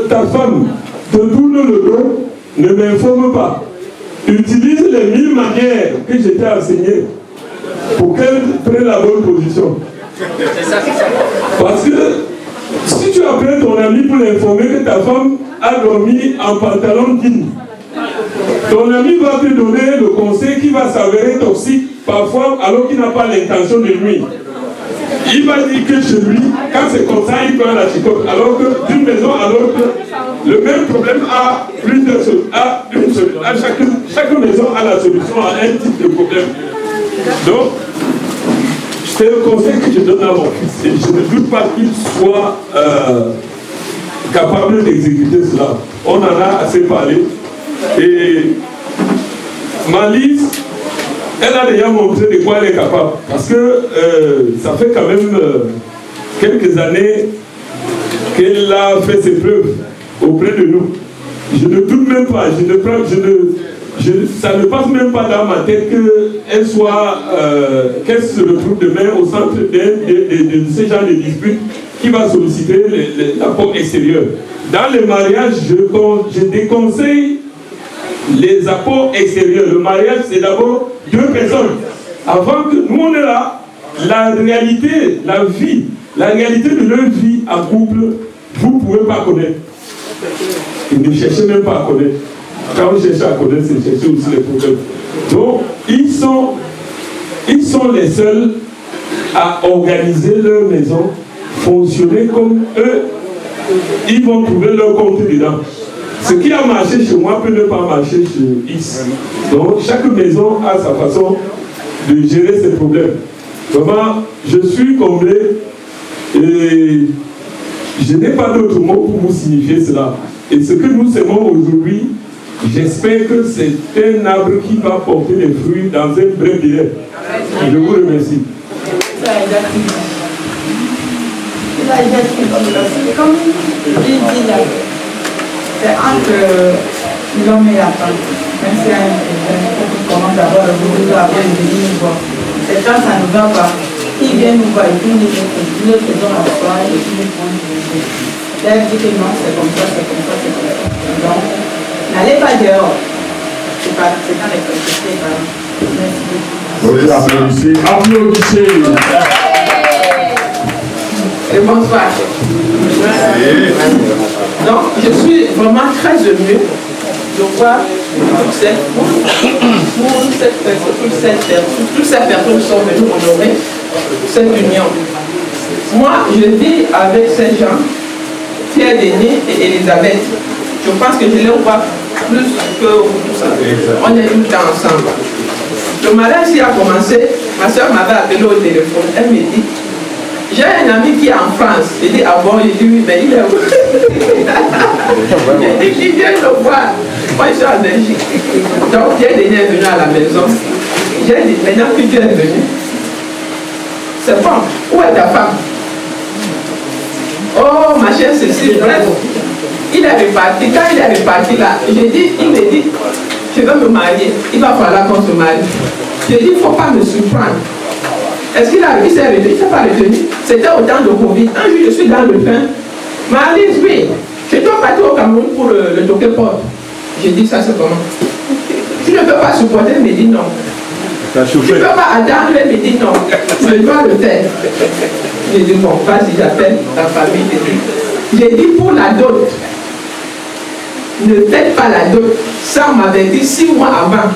ta femme te tourne le dos, ne m'informe pas. Utilise les 1000 manières que je t'ai enseignées pour qu'elle prenne la bonne position. Parce que si tu appelles ton ami pour l'informer que ta femme a dormi en pantalon jean, ton ami va te donner le conseil qui va s'avérer toxique parfois alors qu'il n'a pas l'intention de nuire. Il va dire que chez lui, quand c'est comme ça, il prend la chicote. Alors que d'une maison à l'autre, le même problème a plusieurs solutions. Chaque maison a la solution à un type de problème. Donc, c'est le conseil que je donne à mon fils. Et je ne doute pas qu'il soit capable d'exécuter cela. On en a assez parlé. Et Malise, elle a déjà montré de quoi elle est capable. Parce que ça fait quand même quelques années qu'elle a fait ses preuves auprès de nous. Je ne doute même pas, ça ne passe même pas dans ma tête qu'elle soit, qu'elle se retrouve demain au centre de ce genre de dispute qui va solliciter l'apport extérieur. Dans les mariages, je déconseille les apports extérieurs. Le mariage, c'est d'abord 2 personnes. Avant que nous, on est là, la réalité, la vie, la réalité de leur vie en couple, vous ne pouvez pas connaître. Et ne cherchez même pas à connaître. Quand vous cherchez à connaître, c'est chercher aussi les problèmes. Donc, ils sont les seuls à organiser leur maison, fonctionner comme eux, ils vont trouver leur compte dedans. Ce qui a marché chez moi peut ne pas marcher chez X. Donc, chaque maison a sa façon de gérer ses problèmes. Vraiment, je suis comblé et je n'ai pas d'autre mot pour vous signifier cela. Et ce que nous semons aujourd'hui, j'espère que c'est un arbre qui va porter des fruits dans un bref délai. Je vous remercie.
Comme il dit là, c'est entre l'homme et la femme. Même si un couple commence à avoir le boulot, après il vient nous voir. C'est quand ça ne va pas. Il vient nous voir et puis nous faisons la foi et puis nous prenons du jeu. Là, il dit que non, c'est comme ça, c'est comme ça, c'est comme ça. Donc, n'allez pas dehors. C'est quand les qualités parlent. Merci beaucoup.
Applaudissez.
Et bonsoir. Donc, je suis vraiment très émue de voir toutes ces personnes sont venues honorer cette union. Moi, je vis avec ces gens, Pierre Denis et Elisabeth. je pense que je les vois plus que tout ça. On est tout le temps ensemble. Le mariage qui a commencé, ma soeur m'avait appelé au téléphone. Elle me dit, j'ai un ami qui est en France. J'ai dit, ah bon? J'ai dit, oui, mais il est où? J'ai dit qu'il vient le voir. Moi, je suis en Belgique. Donc, Dieu est venu à la maison. J'ai dit, maintenant que Dieu est venu, c'est bon, où est ta femme? Oh, ma chère Cécile, bref. Il est reparti. Quand il est reparti là, il me dit, je veux me marier. Il va falloir qu'on se marie. Je dis, il ne faut pas me surprendre. Est-ce qu'il a s'est retenu? Il ne s'est pas retenu. C'était au temps de Covid. Un jour, je suis dans le train. Marie, oui, je dois partir au Cameroun pour le Toqué Port. J'ai dit, ça c'est comment? Tu ne peux pas supporter, il me dit non. Tu ne peux pas attendre, il me dit non. Je dois le faire. J'ai dit, bon, vas-y, j'appelle ta famille. J'ai dit, pour la dot, ne faites pas la dot. Ça, on m'avait dit 6 mois avant.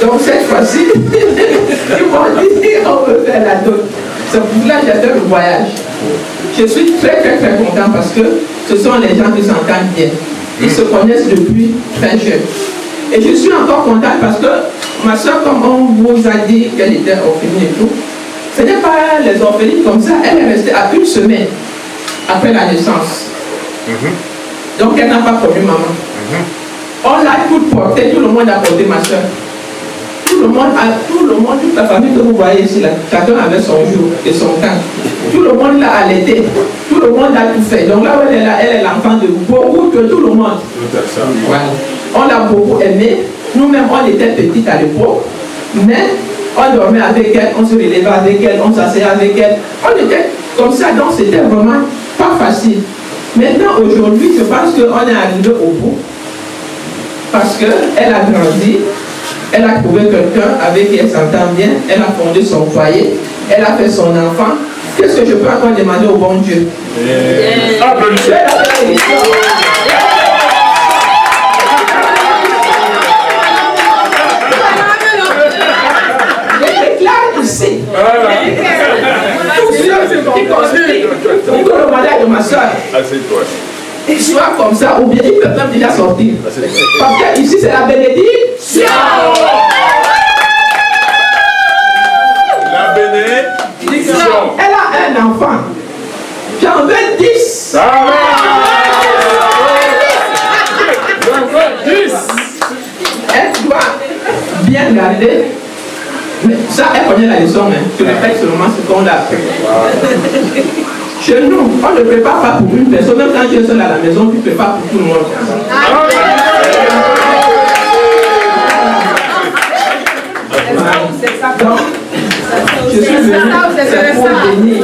Donc cette fois-ci, ils m'ont dit, on veut faire la dot. C'est pour cela que j'adore le voyage. Je suis très content parce que ce sont les gens qui s'entendent bien. Ils se connaissent depuis très jeune. Et je suis encore contente parce que ma soeur, comme on vous a dit qu'elle était orpheline et tout, ce n'est pas les orphelines comme ça. Elle est restée à 1 semaine après la naissance. Donc elle n'a pas connu maman. On l'a toute portée, tout le monde a porté ma soeur. Tout le monde, toute la famille que vous voyez ici, là, chacun avait son jour et son temps. Tout le monde l'a allaité, tout le monde a tout fait. Donc là où elle est là, elle est l'enfant de beaucoup, de tout le monde. Voilà. On l'a beaucoup aimé. Nous-mêmes, on était petites à l'époque, mais on dormait avec elle, on se relevait avec elle, on s'asseyait avec elle. On était comme ça, donc c'était vraiment pas facile. Maintenant, aujourd'hui, je pense qu'on est arrivé au bout parce qu'elle a grandi. Elle a trouvé quelqu'un avec qui elle s'entend bien. Elle a fondé son foyer. Elle a fait son enfant. Qu'est-ce que je peux encore demander au bon Dieu? Applaudissez. Je déclare ici. Tous ceux qui construisent pour que le mariage de ma soeur il soit comme ça, ou bien il peut même déjà sortir. Parce que ici c'est la bénédiction. La bénédiction. Elle a un enfant. J'en veux 10. Elle doit bien garder. Mais ça, elle connaît la leçon. Je répète seulement ce qu'on a appris. Chez nous, on ne prépare pas pour une personne. Même quand tu es seul à la maison, tu prépares pour tout le monde. Donc, je suis venu, c'est pour bénir.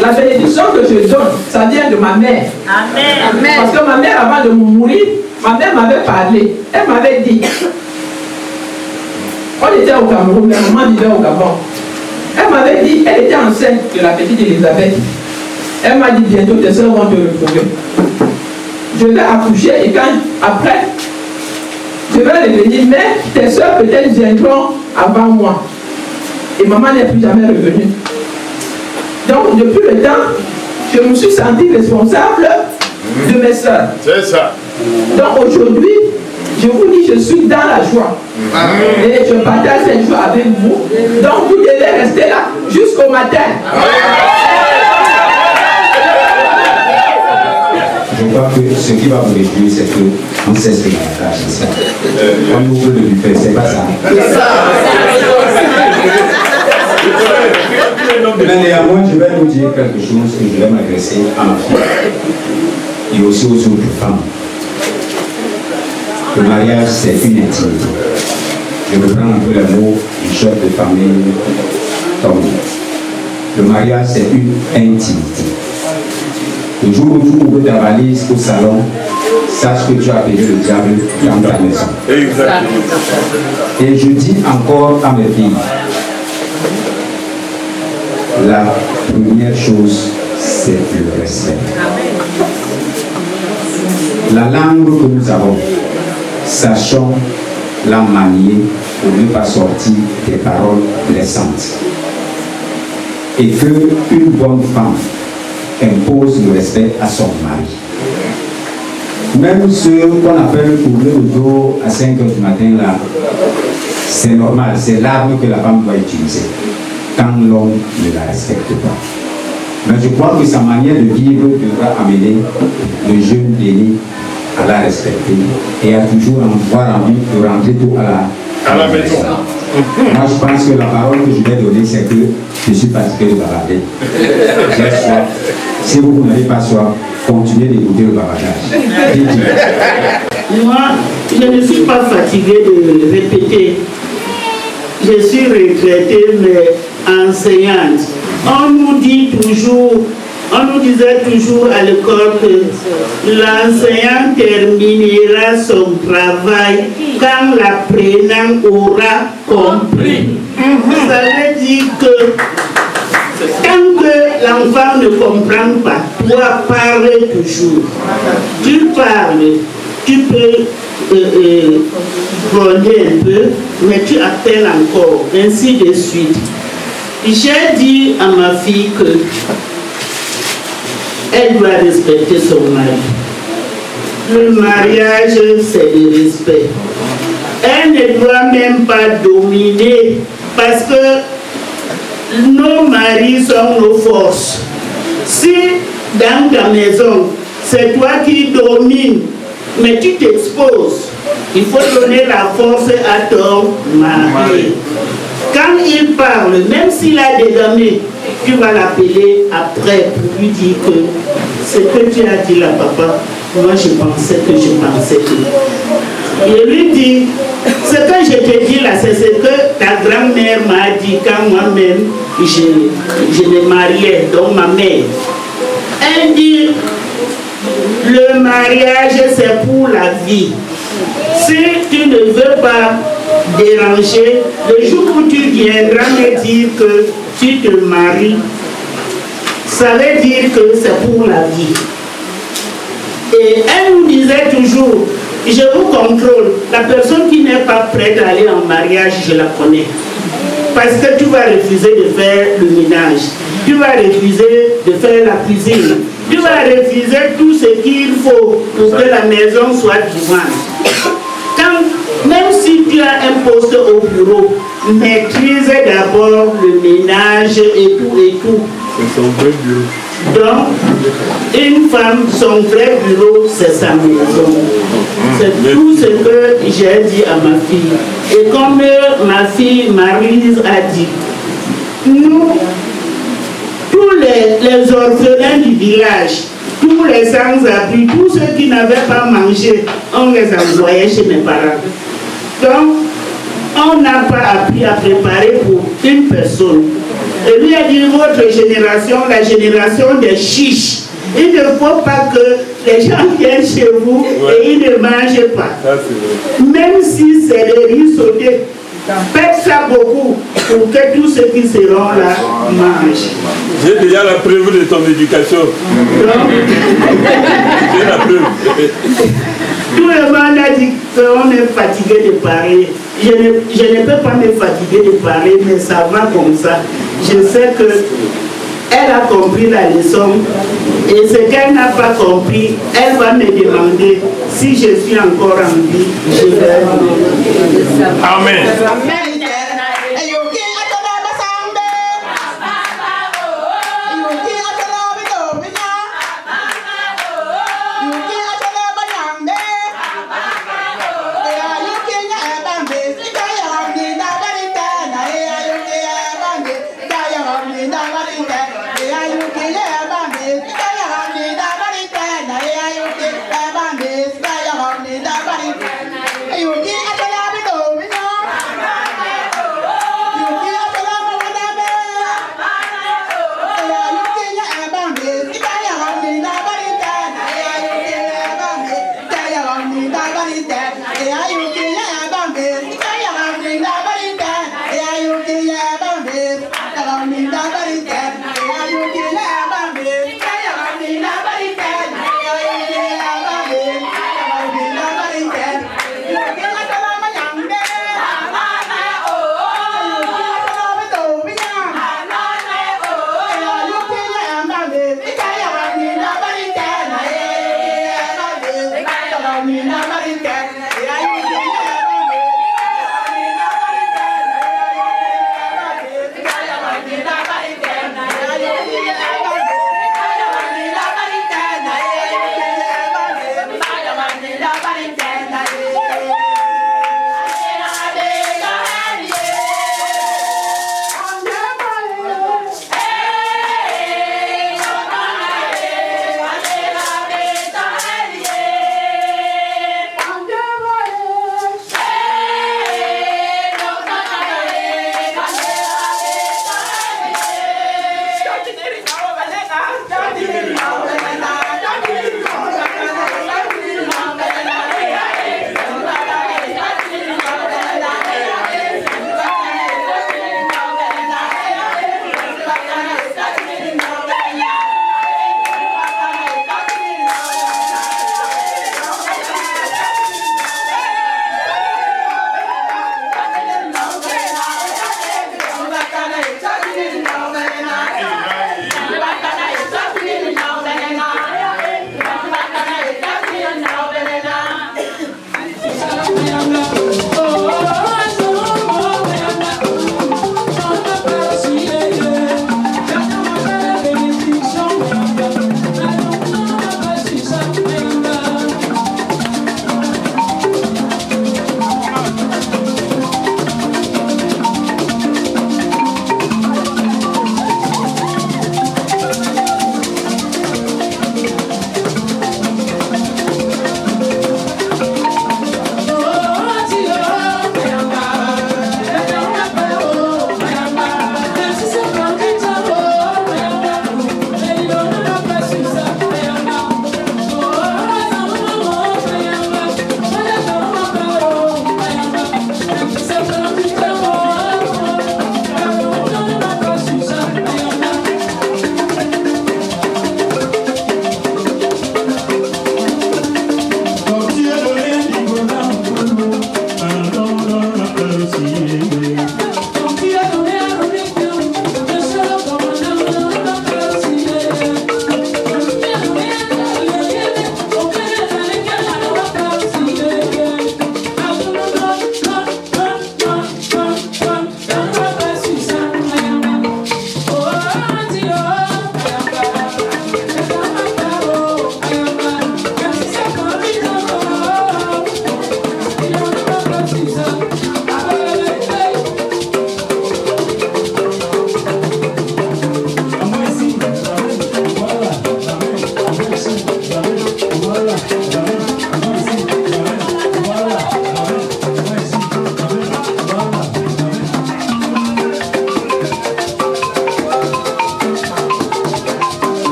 La bénédiction que je donne, ça vient de ma mère. Amen. Parce que ma mère, avant de mourir, ma mère m'avait parlé. Elle m'avait dit, on était au Cameroun, mais maman vivait au Gabon. Elle m'avait dit, elle était enceinte de la petite Elisabeth. Elle m'a dit, bientôt tes soeurs vont te retrouver. Je vais accoucher et quand, après, je vais revenir, mais tes soeurs peut-être viendront avant moi. Et maman n'est plus jamais revenue. Donc, depuis le temps, je me suis sentie responsable de mes soeurs. C'est ça. Donc, aujourd'hui, je vous dis, je suis dans la joie. Et je partage cette joie avec vous. Donc, vous devez rester là jusqu'au matin.
Je crois que ce qui va vous réjouir, c'est qu'on cesse de partage, c'est ça. On ouvre le buffet, c'est pas ça. Mais néanmoins, je vais vous dire quelque chose que je vais m'adresser à ma fille et aussi aux autres femmes. Le mariage, c'est une intimité. Je reprends un peu le mot du chef de famille, Tom. Le mariage, c'est une intimité. Le jour où tu ouvres ta valise au salon, sache que tu as payé le diable dans ta maison. Exactement. Et je dis encore à mes filles, la première chose, c'est le respect. La langue que nous avons, sachons la manier pour ne pas sortir des paroles blessantes. Et qu'une bonne femme impose le respect à son mari. Même ceux qu'on appelle couvrir le dos à 5 h du matin, là, c'est normal, c'est l'arme que la femme doit utiliser quand l'homme ne la respecte pas. Mais je crois que sa manière de vivre devra amener le jeune Denis à la respecter et à toujours avoir envie de rentrer tout à la maison. Moi, je pense que la parole que je vais donner, c'est que je suis fatigué de bavarder. J'ai soif. Si vous n'avez pas soif, continuez d'écouter le bavardage.
Moi, je ne suis pas fatigué de répéter. Je suis retraitée, mais enseignante. On nous disait toujours à l'école que l'enseignant terminera son travail quand l'apprenant aura compris. Ça veut dire que tant que l'enfant ne comprend pas, toi parler toujours. Tu parles, tu peux gronder un peu, mais tu appelles encore, ainsi de suite. J'ai dit à ma fille que elle doit respecter son mari. Le mariage, c'est le respect. Elle ne doit même pas dominer parce que nos maris sont nos forces. Si dans ta maison, c'est toi qui domines, mais tu t'exposes, il faut donner la force à ton mari. Quand il parle, même s'il a des gamins, tu vas l'appeler après pour lui dire que ce que tu as dit là, papa, moi je pensais que. Je lui dis, ce que je te dis là, c'est ce que ta grand-mère m'a dit quand moi-même je me mariais, donc ma mère. Elle dit, le mariage c'est pour la vie. Si tu ne veux pas déranger, le jour où tu viendras me dire que tu te maries, ça veut dire que c'est pour la vie. Et elle nous disait toujours, je vous contrôle, la personne qui n'est pas prête à aller en mariage, je la connais. Parce que tu vas refuser de faire le ménage, tu vas refuser de faire la cuisine, tu vas refuser tout ce qu'il faut pour que la maison soit vivante. Même si tu as un poste au bureau, maîtrise d'abord le ménage et tout.
C'est son vrai bureau.
Donc, une femme, son vrai bureau, c'est sa maison. C'est tout ce que j'ai dit à ma fille. Et comme ma fille Maryse a dit, nous, tous les orphelins du village, tous les sans-abri, tous ceux qui n'avaient pas mangé, on les envoyait chez mes parents. Donc, on n'a pas appris à préparer pour une personne. Et lui a dit, votre génération, la génération des chiches, il ne faut pas que les gens viennent chez vous et ils ne mangent pas. Même si c'est des riz sautés, faites ça beaucoup pour que tous ceux qui seront là mangent.
J'ai déjà la preuve de ton éducation. J'ai la preuve.
Tout le monde a dit qu'on est fatigué de parler. Je ne peux pas me fatiguer de parler, mais ça va comme ça. Je sais qu'elle a compris la leçon et ce qu'elle n'a pas compris, elle va me demander si je suis encore en vie. Je vais demander.
Amen.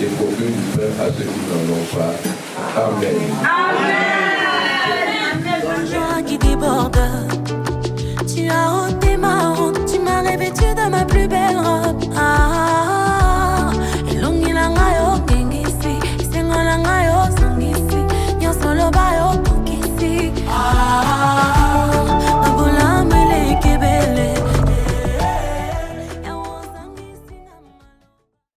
et procure du pain à ceux qui n'en ont pas. Amen. Amen.